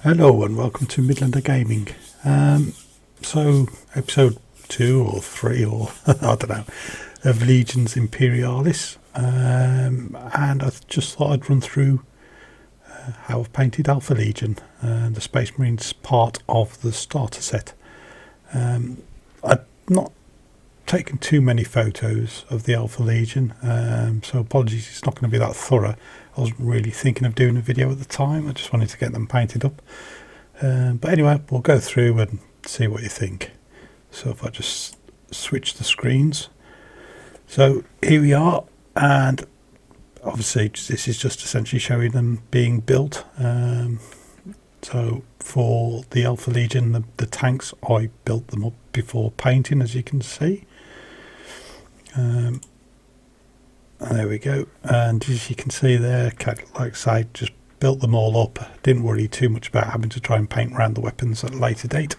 Hello and welcome to Midlander Gaming. So episode 2 or 3 or I don't know of Legion's Imperialis, and I just thought I'd run through how I've painted Alpha Legion, the Space Marines part of the starter set. I've not taken too many photos of the Alpha Legion, so apologies, it's not going to be that thorough. I wasn't really thinking of doing a video at the time. I just wanted to get them painted up. But anyway, we'll go through and see what you think. So if I just switch the screens. So here we are, and obviously this is just essentially showing them being built. So for the Alpha Legion, the tanks, I built them up before painting, as you can see. There we go, and as you can see there, like I say, just built them all up. Didn't worry too much about having to try and paint around the weapons at a later date.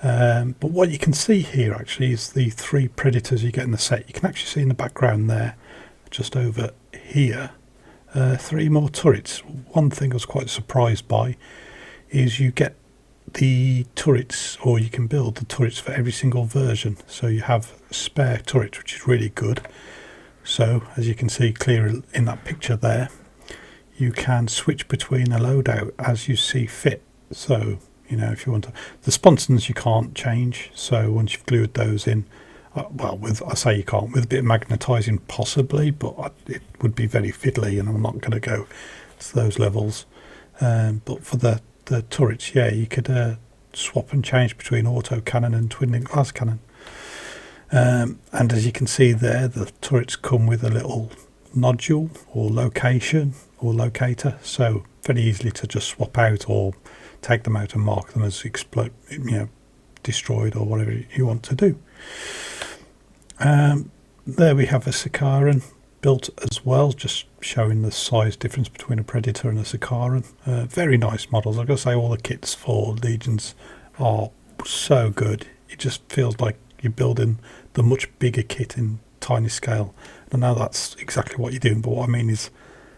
But what you can see here actually is the 3 predators you get in the set. You can actually see in the background there, just over here, 3 more turrets. One thing I was quite surprised by is you get the turrets, or you can build the turrets for every single version. So you have spare turrets, which is really good. So as you can see clear in that picture there, you can switch between a loadout as you see fit. So, you know, if you want to, the sponsons you can't change. So once you've glued those in, well, I say you can't, with a bit of magnetising possibly, but it would be very fiddly, and I'm not going to go to those levels. But for the turrets, yeah, you could swap and change between auto cannon and twin link glass cannon. And as you can see there, the turrets come with a little nodule or location or locator, so very easily to just swap out or take them out and mark them as destroyed or whatever you want to do. There we have a Sicaran built as well, just showing the size difference between a Predator and a Sicaran. Very nice models. I've got to say, all the kits for Legions are so good. It just feels like you're building the much bigger kit in tiny scale. And I know that's exactly what you're doing, but what I mean is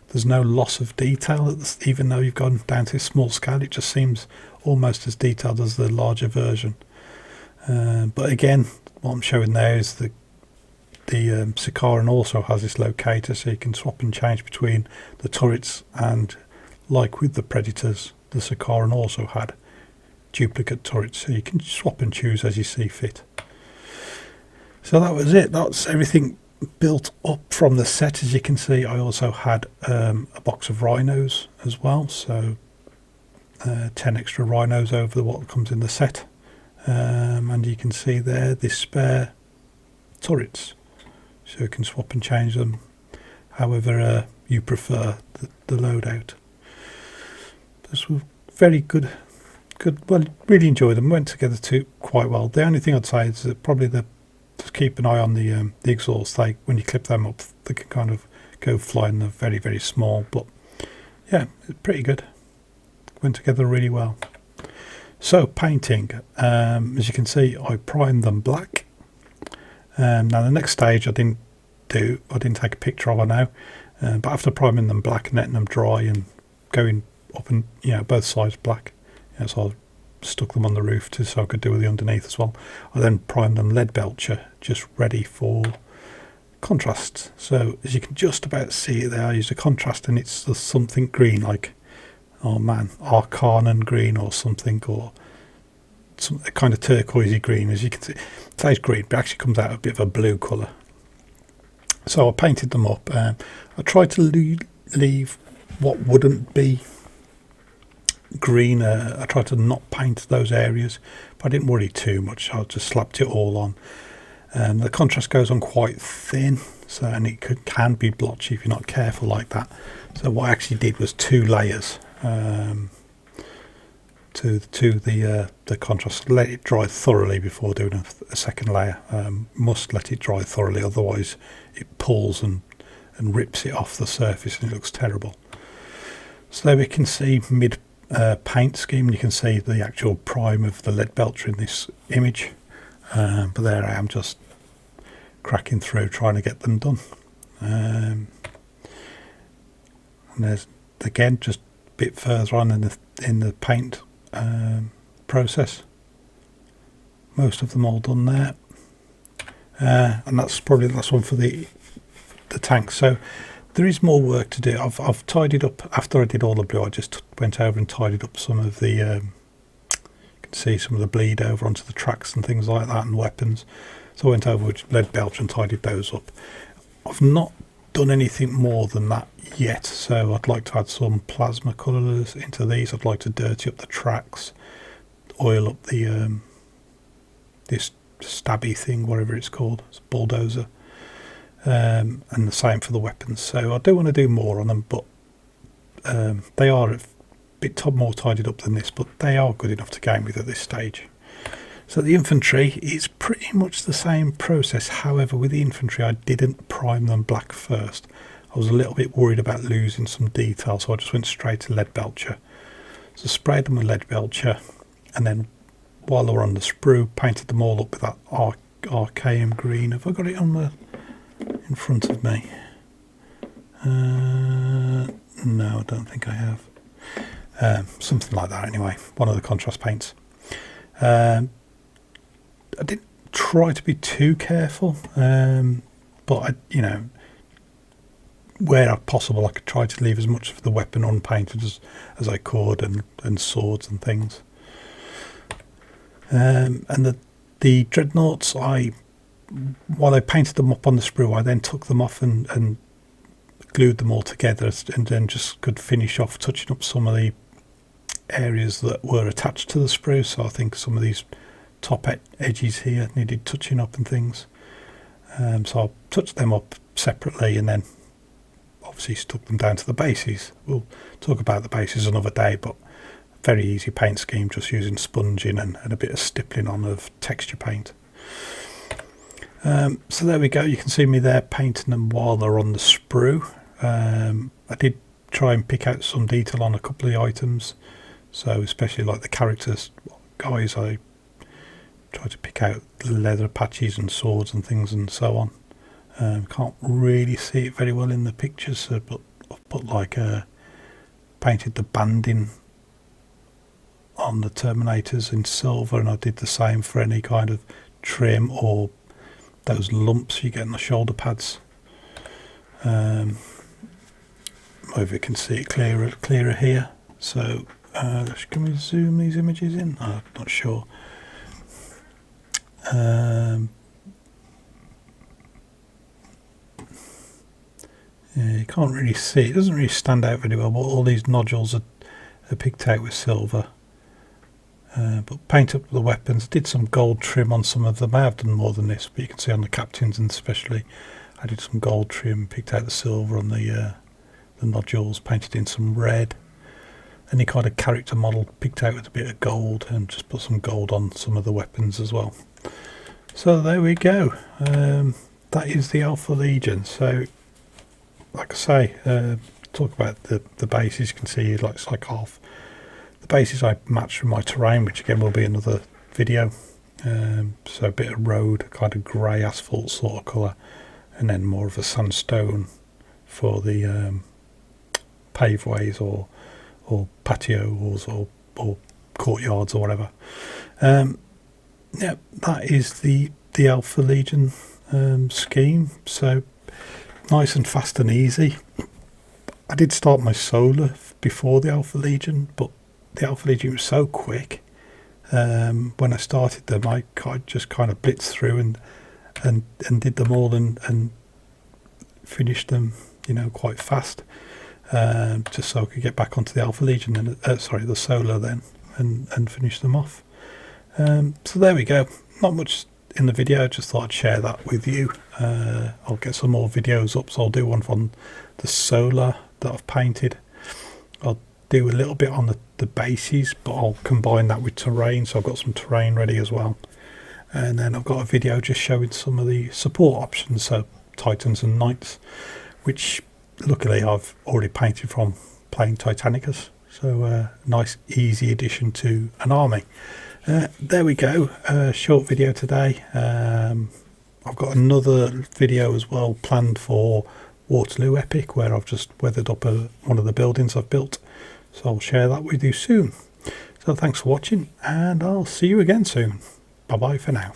there's no loss of detail. Even though you've gone down to a small scale, it just seems almost as detailed as the larger version. But again, what I'm showing there is the Sicaran also has this locator, so you can swap and change between the turrets, and like with the Predators, the Sicaran also had duplicate turrets, so you can swap and choose as you see fit. So that was it. That's everything built up from the set. As you can see, I also had a box of rhinos as well, so 10 extra rhinos over what comes in the set. And you can see there the spare turrets, so you can swap and change them however you prefer the loadout. This was very good. Well, really enjoyed them. Went together too quite well. The only thing I'd say is that probably just keep an eye on the exhausts. When you clip them up, they can kind of go flying. They're very, very small, but yeah, it's pretty good. Went together really well. So painting, as you can see, I primed them black. Now the next stage I didn't take a picture of, I know, but after priming them black and letting them dry and going up and both sides black, so I stuck them on the roof so I could do with the underneath as well. I then primed them lead belcher, just ready for contrast. So as you can just about see it there, I used a contrast, and it's something green, like, oh man, Arcanan green or something, or some kind of turquoisey green. As you can see, it says green, but actually comes out a bit of a blue colour. So I painted them up. I tried to leave what wouldn't be green. I tried to not paint those areas, but I didn't worry too much. I just slapped it all on. The contrast goes on quite thin, and it can be blotchy if you're not careful like that. So what I actually did was 2 layers to the contrast. Let it dry thoroughly before doing a second layer. Must let it dry thoroughly, otherwise it pulls and rips it off the surface and it looks terrible. So there we can see mid paint scheme, and you can see the actual prime of the lead belcher in this image, but there I am just cracking through trying to get them done. And there's again just a bit further on in the paint process. Most of them all done there, and that's probably the last one for the tank. So there is more work to do. I've tidied up after I did all the blue. I just went over and tidied up some of the you can see some of the bleed over onto the tracks and things like that, and weapons. So I went over with lead belch and tidied those up. I've not done anything more than that yet, so I'd like to add some plasma colours into these. I'd like to dirty up the tracks, oil up the this stabby thing, whatever it's called, it's a bulldozer, and the same for the weapons. So I do want to do more on them, but they are a bit more tidied up than this, but they are good enough to game with at this stage. So the infantry is pretty much the same process. However, with the infantry I didn't prime them black first. I was a little bit worried about losing some detail, so I just went straight to lead belcher. So sprayed them with lead belcher, and then while they were on the sprue, painted them all up with that archaeum green. Have I got it on in front of me? No, I don't think I have. Something like that anyway, one of the contrast paints. I didn't try to be too careful, but where possible I could try to leave as much of the weapon unpainted as I could, and swords and things. And the dreadnoughts, while I painted them up on the sprue, I then took them off and glued them all together, and then just could finish off touching up some of the areas that were attached to the sprue. So I think some of these top edges here needed touching up and things. So I touched them up separately, and then obviously stuck them down to the bases. We'll talk about the bases another day, but very easy paint scheme, just using sponging and a bit of stippling on of texture paint. So there we go, you can see me there painting them while they're on the sprue. I did try and pick out some detail on a couple of the items, so especially like the characters guys, I tried to pick out leather patches and swords and things and so on. Can't really see it very well in the pictures, but I've put painted the banding on the Terminators in silver, and I did the same for any kind of trim or those lumps you get in the shoulder pads. Maybe you can see it clearer here. So can we zoom these images in? I'm not sure. Yeah, you can't really see, it doesn't really stand out very well, but all these nodules are picked out with silver. But paint up the weapons, did some gold trim on some of them. I have done more than this, but you can see on the captains, and especially I did some gold trim, picked out the silver on the nodules, painted in some red. Any kind of character model picked out with a bit of gold, and just put some gold on some of the weapons as well. So there we go. That is the Alpha Legion. So like I say, talk about the bases. You can see it's like half the bases I matched with my terrain, which again will be another video. So a bit of road, kind of grey asphalt sort of colour, and then more of a sandstone for the paveways or patios or courtyards or whatever. Yeah, that is the Alpha Legion scheme. So nice and fast and easy. I did start my solar before the Alpha Legion, but the Alpha Legion was so quick. When I started them, I just kind of blitzed through and did them all and finished them, quite fast. Just so I could get back onto the Alpha Legion, the solar then, and finish them off. So there we go. Not much in the video, I just thought I'd share that with you. I'll get some more videos up, so I'll do one from the solar that I've painted. I'll do a little bit on the bases, but I'll combine that with terrain, so I've got some terrain ready as well. And then I've got a video just showing some of the support options, so Titans and Knights, which luckily I've already painted from playing Titanicus, so nice easy addition to an army. There we go, short video today. I've got another video as well planned for Waterloo Epic, where I've just weathered up one of the buildings I've built, So I'll share that with you soon. So thanks for watching, and I'll see you again soon. Bye bye for now.